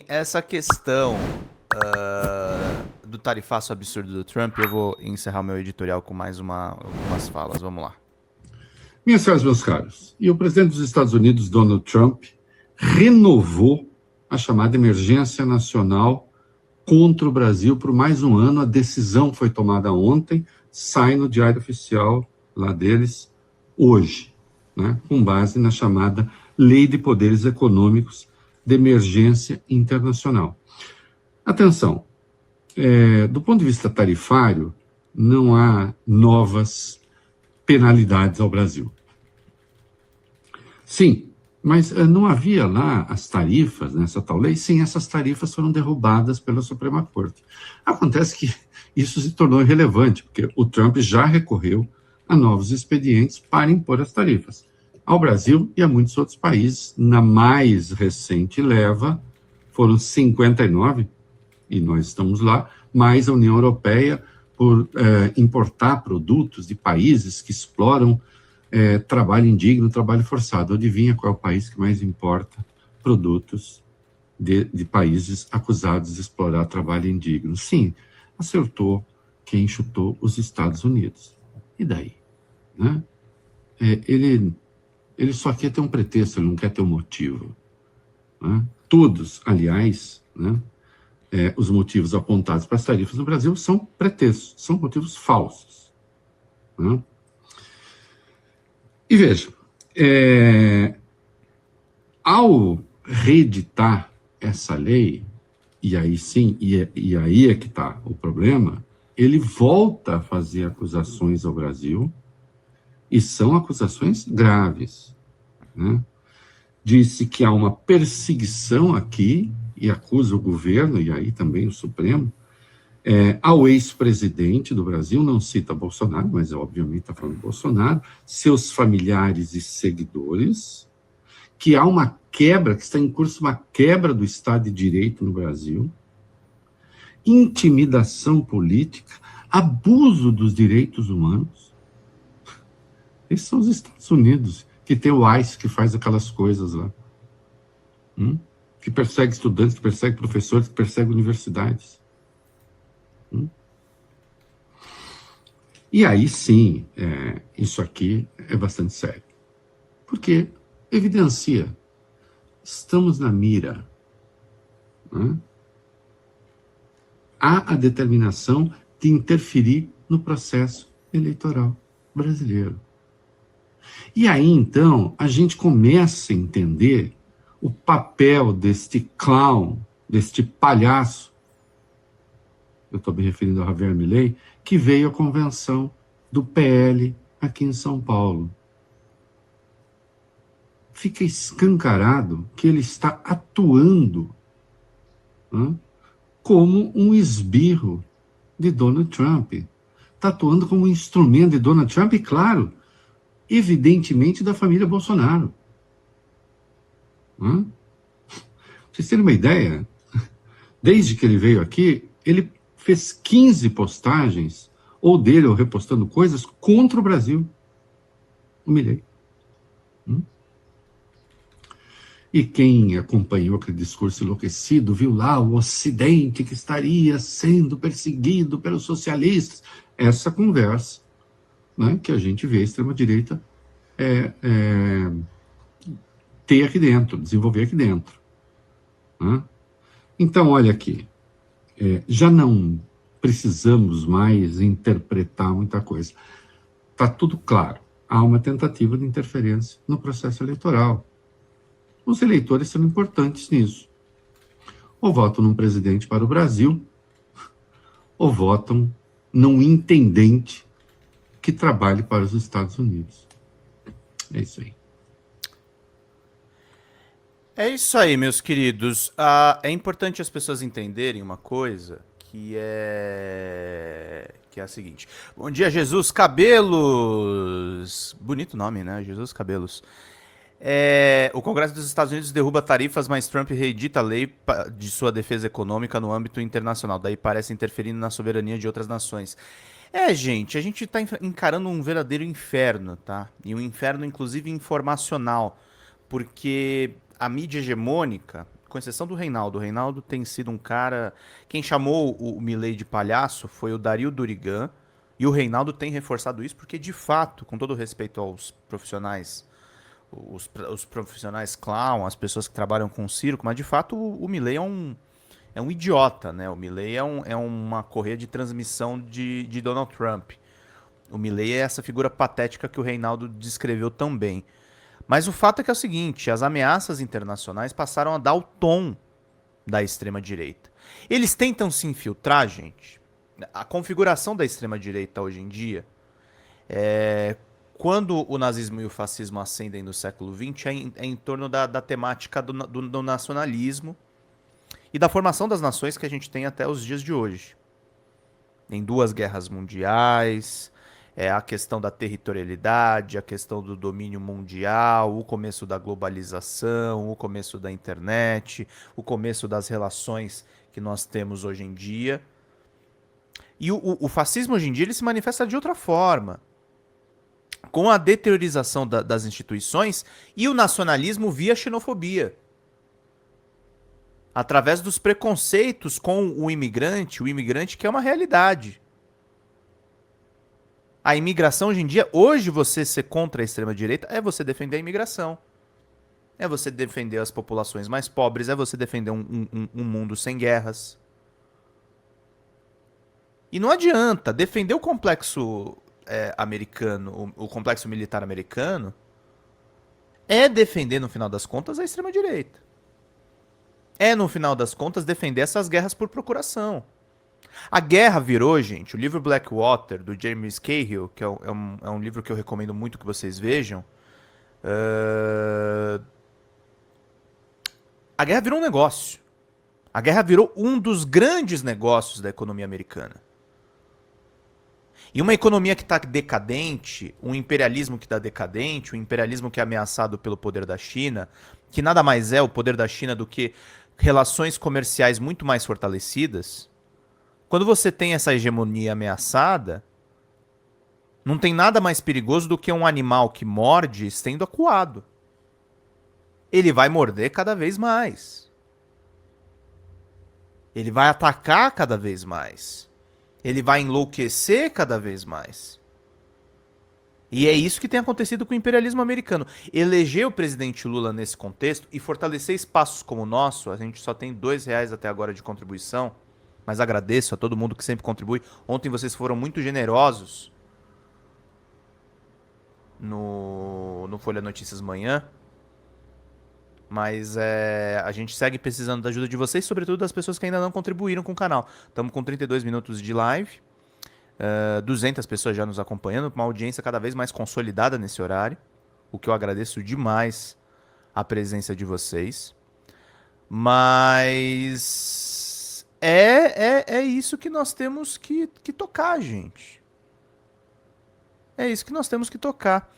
Essa questão do tarifaço absurdo do Trump, eu vou encerrar o meu editorial com mais algumas falas. Vamos lá. Minhas senhoras e meus caros, e o presidente dos Estados Unidos, Donald Trump, renovou a chamada emergência nacional contra o Brasil por mais um ano. A decisão foi tomada ontem, sai no diário oficial lá deles hoje, né, com base na chamada Lei de Poderes Econômicos de Emergência Internacional. Atenção, do ponto de vista tarifário, não há novas penalidades ao Brasil. Sim, mas não havia lá as tarifas nessa tal lei. Sim, essas tarifas foram derrubadas pela Suprema Corte. Acontece que isso se tornou irrelevante, porque o Trump já recorreu a novos expedientes para impor as tarifas ao Brasil e a muitos outros países. Na mais recente leva, foram 59, e nós estamos lá, mais a União Europeia, por importar produtos de países que exploram trabalho indigno, trabalho forçado. Adivinha qual é o país que mais importa produtos de países acusados de explorar trabalho indigno? Sim, acertou quem chutou: os Estados Unidos. E daí? Né? Ele só quer ter um pretexto, ele não quer ter um motivo. Né? Todos, aliás, né, os motivos apontados para as tarifas no Brasil são pretextos, são motivos falsos. Né? E veja, ao reeditar essa lei, e aí sim, e aí é que está o problema, ele volta a fazer acusações ao Brasil, e são acusações graves. Né? Disse que há uma perseguição aqui, e acusa o governo, e aí também o Supremo, ao ex-presidente do Brasil, não cita Bolsonaro, mas obviamente está falando de Bolsonaro, seus familiares e seguidores, que há uma quebra, que está em curso uma quebra do Estado de Direito no Brasil, intimidação política, abuso dos direitos humanos. Esses são os Estados Unidos, que tem o ICE, que faz aquelas coisas lá, que persegue estudantes, que persegue professores, que persegue universidades. E aí sim, isso aqui é bastante sério, porque evidencia, estamos na mira. Né? Há a determinação de interferir no processo eleitoral brasileiro. E aí, então, a gente começa a entender o papel deste clown, deste palhaço, eu estou me referindo a Javier Milei, que veio à convenção do PL aqui em São Paulo. Fica escancarado que ele está atuando como um esbirro de Donald Trump. Está atuando como um instrumento de Donald Trump e, claro, evidentemente, da família Bolsonaro. Pra vocês terem uma ideia, desde que ele veio aqui, ele fez 15 postagens, ou dele, ou repostando coisas, contra o Brasil. Humilhei. E quem acompanhou aquele discurso enlouquecido, viu lá o Ocidente que estaria sendo perseguido pelos socialistas. Essa conversa, né, que a gente vê a extrema-direita ter aqui dentro, desenvolver aqui dentro. Né? Então, olha aqui, já não precisamos mais interpretar muita coisa. Está tudo claro. Há uma tentativa de interferência no processo eleitoral. Os eleitores são importantes nisso. Ou votam num presidente para o Brasil, ou votam num intendente que trabalhe para os Estados Unidos. É isso aí. É isso aí, meus queridos. É importante as pessoas entenderem uma coisa que é a seguinte. Bom dia, Jesus Cabelos. Bonito nome, né? Jesus Cabelos. O Congresso dos Estados Unidos derruba tarifas, mas Trump reedita a lei de sua defesa econômica no âmbito internacional. Daí parece interferindo na soberania de outras nações. Gente, a gente tá encarando um verdadeiro inferno, tá? E um inferno, inclusive, informacional. Porque a mídia hegemônica, com exceção do Reinaldo. O Reinaldo tem sido um cara... Quem chamou o Milei de palhaço foi o Dario Durigan. E o Reinaldo tem reforçado isso porque, de fato, com todo respeito aos profissionais, os profissionais clown, as pessoas que trabalham com circo, mas, de fato, o Milei é um idiota, né? O Milei é uma correia de transmissão de Donald Trump. O Milei é essa figura patética que o Reinaldo descreveu tão bem. Mas o fato é que é o seguinte, as ameaças internacionais passaram a dar o tom da extrema-direita. Eles tentam se infiltrar, gente. A configuração da extrema-direita hoje em dia, quando o nazismo e o fascismo ascendem no século XX, é em torno da temática do nacionalismo e da formação das nações que a gente tem até os dias de hoje. Em 2 guerras mundiais, a questão da territorialidade, a questão do domínio mundial, o começo da globalização, o começo da internet, o começo das relações que nós temos hoje em dia. E o fascismo hoje em dia ele se manifesta de outra forma, com a deteriorização das instituições e o nacionalismo via xenofobia. Através dos preconceitos com o imigrante que é uma realidade. A imigração hoje em dia, hoje você ser contra a extrema-direita é você defender a imigração. É você defender as populações mais pobres, é você defender um mundo sem guerras. E não adianta defender o complexo americano, o complexo militar americano, é defender, no final das contas, a extrema-direita. É, no final das contas, defender essas guerras por procuração. A guerra virou, gente, o livro Blackwater, do James Cahill, que é um livro que eu recomendo muito que vocês vejam. A guerra virou um negócio. A guerra virou um dos grandes negócios da economia americana. E uma economia que está decadente, um imperialismo que está decadente, um imperialismo que é ameaçado pelo poder da China, que nada mais é o poder da China do que relações comerciais muito mais fortalecidas. Quando você tem essa hegemonia ameaçada, não tem nada mais perigoso do que um animal que morde sendo acuado. Ele vai morder cada vez mais. Ele vai atacar cada vez mais. Ele vai enlouquecer cada vez mais. E é isso que tem acontecido com o imperialismo americano. Eleger o presidente Lula nesse contexto e fortalecer espaços como o nosso, a gente só tem R$2 até agora de contribuição, mas agradeço a todo mundo que sempre contribui. Ontem vocês foram muito generosos no Folha Notícias Manhã. Mas a gente segue precisando da ajuda de vocês, sobretudo das pessoas que ainda não contribuíram com o canal. Estamos com 32 minutos de live, 200 pessoas já nos acompanhando, uma audiência cada vez mais consolidada nesse horário, o que eu agradeço demais a presença de vocês. Mas é isso que nós temos que tocar, gente. É isso que nós temos que tocar.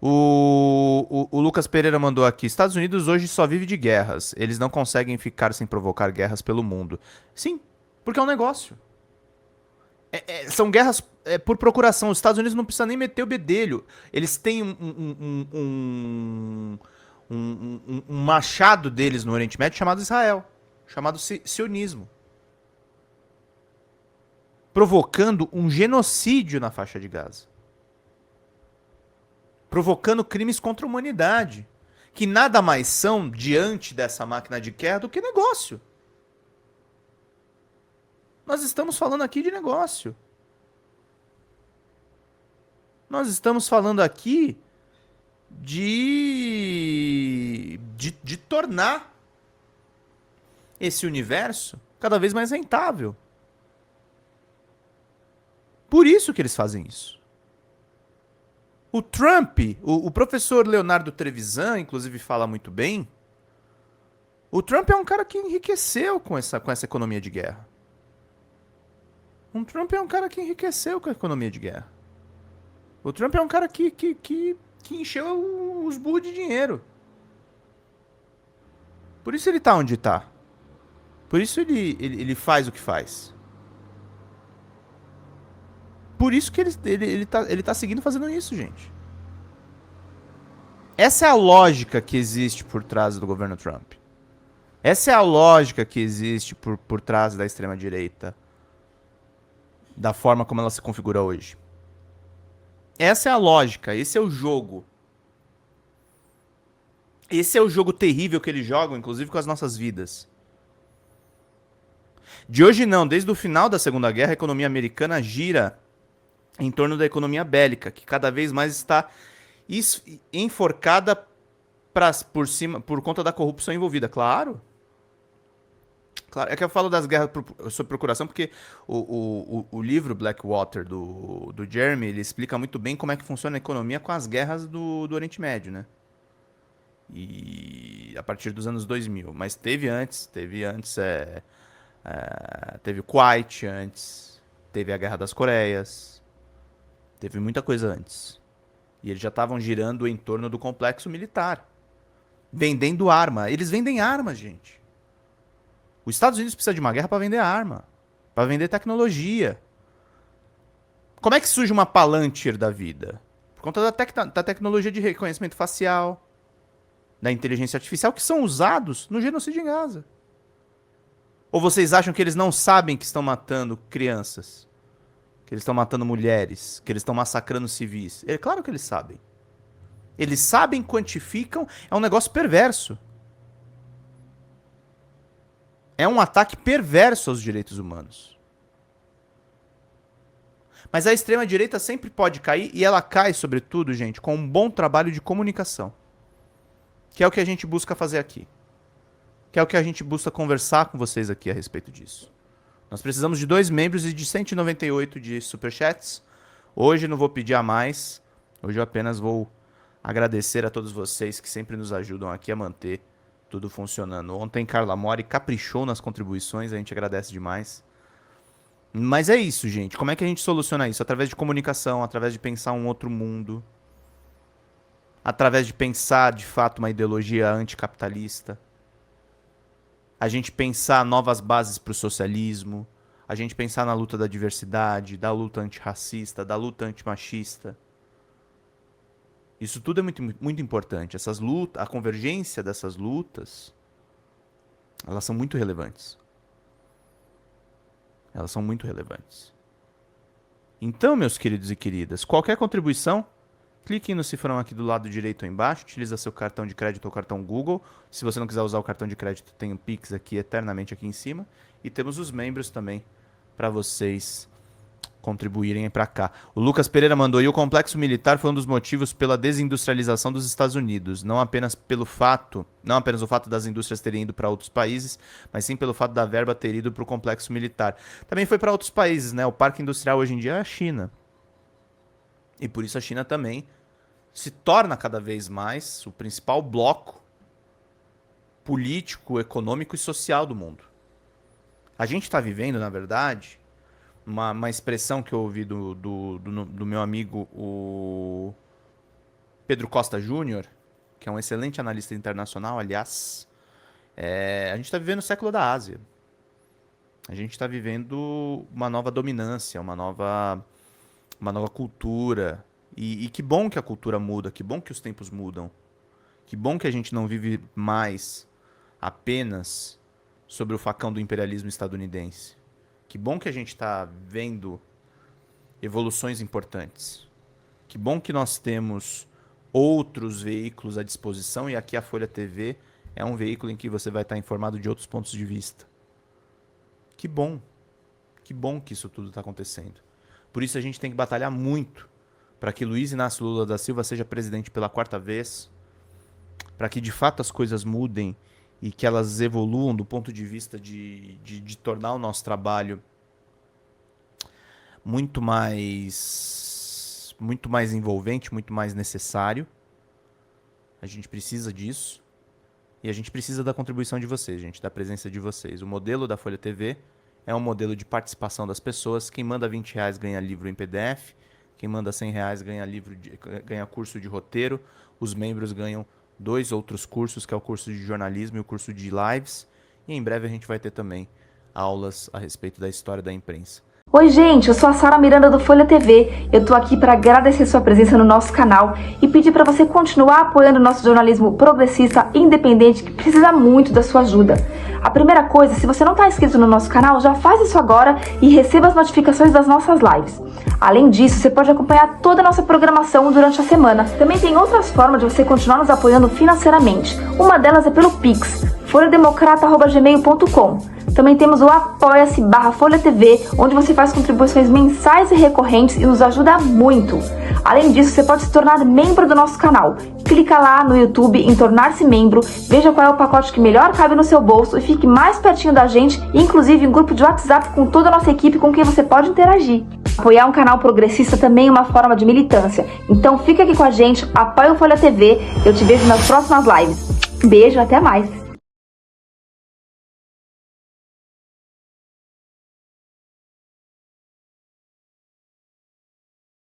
O Lucas Pereira mandou aqui: Estados Unidos hoje só vive de guerras. Eles não conseguem ficar sem provocar guerras pelo mundo. Sim, porque é um negócio. São guerras por procuração. Os Estados Unidos não precisam nem meter o bedelho. Eles têm um machado deles no Oriente Médio chamado Israel, chamado sionismo, provocando um genocídio na faixa de Gaza. Provocando crimes contra a humanidade, que nada mais são, diante dessa máquina de guerra, do que negócio. Nós estamos falando aqui de negócio. Nós estamos falando aqui de tornar esse universo cada vez mais rentável. Por isso que eles fazem isso. O Trump, o professor Leonardo Trevisan, inclusive, fala muito bem. O Trump é um cara que enriqueceu com essa economia de guerra. O Trump é um cara que enriqueceu com a economia de guerra. O Trump é um cara que encheu os burros de dinheiro. Por isso ele tá onde tá. Por isso ele faz o que faz. Por isso que ele tá seguindo fazendo isso, gente. Essa é a lógica que existe por trás do governo Trump. Essa é a lógica que existe por trás da extrema-direita, da forma como ela se configura hoje. Essa é a lógica, esse é o jogo. Esse é o jogo terrível que eles jogam, inclusive com as nossas vidas. De hoje não, desde o final da Segunda Guerra, a economia americana gira em torno da economia bélica, que cada vez mais está enforcada por cima, por conta da corrupção envolvida. Claro. Claro, é que eu falo das guerras sob procuração porque o livro Blackwater do Jeremy, ele explica muito bem como é que funciona a economia com as guerras do Oriente Médio, né? E a partir dos anos 2000. Mas teve antes teve o Kuwait antes, teve a Guerra das Coreias, teve muita coisa antes. E eles já estavam girando em torno do complexo militar, vendendo arma. Eles vendem arma, gente. Os Estados Unidos precisa de uma guerra para vender arma, para vender tecnologia. Como é que surge uma Palantir da vida? Por conta da tecnologia de reconhecimento facial, da inteligência artificial, que são usados no genocídio em Gaza. Ou vocês acham que eles não sabem que estão matando crianças? Que eles estão matando mulheres? Que eles estão massacrando civis? É claro que eles sabem. Eles sabem, quantificam, é um negócio perverso. É um ataque perverso aos direitos humanos. Mas a extrema-direita sempre pode cair, e ela cai, sobretudo, gente, com um bom trabalho de comunicação. Que é o que a gente busca fazer aqui. Que é o que a gente busca conversar com vocês aqui a respeito disso. Nós precisamos de 2 membros e de 198 de superchats. Hoje não vou pedir a mais. Hoje eu apenas vou agradecer a todos vocês que sempre nos ajudam aqui a manter tudo funcionando. Ontem Carla Mori caprichou nas contribuições, a gente agradece demais. Mas é isso, gente. Como é que a gente soluciona isso? Através de comunicação, através de pensar um outro mundo, através de pensar, de fato, uma ideologia anticapitalista, a gente pensar novas bases para o socialismo, a gente pensar na luta da diversidade, da luta antirracista, da luta antimachista. Isso tudo é muito, muito importante. Essas lutas, a convergência dessas lutas, elas são muito relevantes. Elas são muito relevantes. Então, meus queridos e queridas, qualquer contribuição, cliquem no cifrão aqui do lado direito ou embaixo, utiliza seu cartão de crédito ou cartão Google. Se você não quiser usar o cartão de crédito, tem o Pix aqui eternamente aqui em cima. E temos os membros também para vocês contribuírem para cá. O Lucas Pereira mandou: e o complexo militar foi um dos motivos pela desindustrialização dos Estados Unidos, não apenas o fato das indústrias terem ido para outros países, mas sim pelo fato da verba ter ido para o complexo militar. Também foi para outros países, né? O parque industrial hoje em dia é a China. E por isso a China também se torna cada vez mais o principal bloco político, econômico e social do mundo. A gente está vivendo, na verdade, uma expressão que eu ouvi do meu amigo, o Pedro Costa Júnior, que é um excelente analista internacional, aliás. A gente está vivendo o século da Ásia. A gente está vivendo uma nova dominância, uma nova cultura. E que bom que a cultura muda, que bom que os tempos mudam. Que bom que a gente não vive mais apenas sobre o facão do imperialismo estadunidense. Que bom que a gente está vendo evoluções importantes. Que bom que nós temos outros veículos à disposição, e aqui a Folha TV é um veículo em que você vai estar informado de outros pontos de vista. Que bom que isso tudo está acontecendo. Por isso a gente tem que batalhar muito para que Luiz Inácio Lula da Silva seja presidente pela 4ª vez, para que de fato as coisas mudem e que elas evoluam do ponto de vista de tornar o nosso trabalho muito mais envolvente, muito mais necessário. A gente precisa disso. E a gente precisa da contribuição de vocês, gente, da presença de vocês. O modelo da Folha TV é um modelo de participação das pessoas. Quem manda R$20 ganha livro em PDF. Quem manda R$100 ganha curso de roteiro. Os membros ganham 2 outros cursos, que é o curso de jornalismo e o curso de lives. E em breve a gente vai ter também aulas a respeito da história da imprensa. Oi gente, eu sou a Sara Miranda do Folha TV. Eu tô aqui para agradecer sua presença no nosso canal e pedir para você continuar apoiando o nosso jornalismo progressista independente, que precisa muito da sua ajuda. A primeira coisa, se você não está inscrito no nosso canal, já faz isso agora e receba as notificações das nossas lives. Além disso, você pode acompanhar toda a nossa programação durante a semana. Também tem outras formas de você continuar nos apoiando financeiramente. Uma delas é pelo Pix, folhademocrata@gmail.com. Também temos o apoia-se/Folha TV, onde você faz contribuições mensais e recorrentes e nos ajuda muito. Além disso, você pode se tornar membro do nosso canal. Clica lá no YouTube em tornar-se membro, veja qual é o pacote que melhor cabe no seu bolso e fique mais pertinho da gente, inclusive em grupo de WhatsApp com toda a nossa equipe com quem você pode interagir. Apoiar um canal progressista também é uma forma de militância. Então fica aqui com a gente, apoia o Folha TV, eu te vejo nas próximas lives. Beijo, até mais!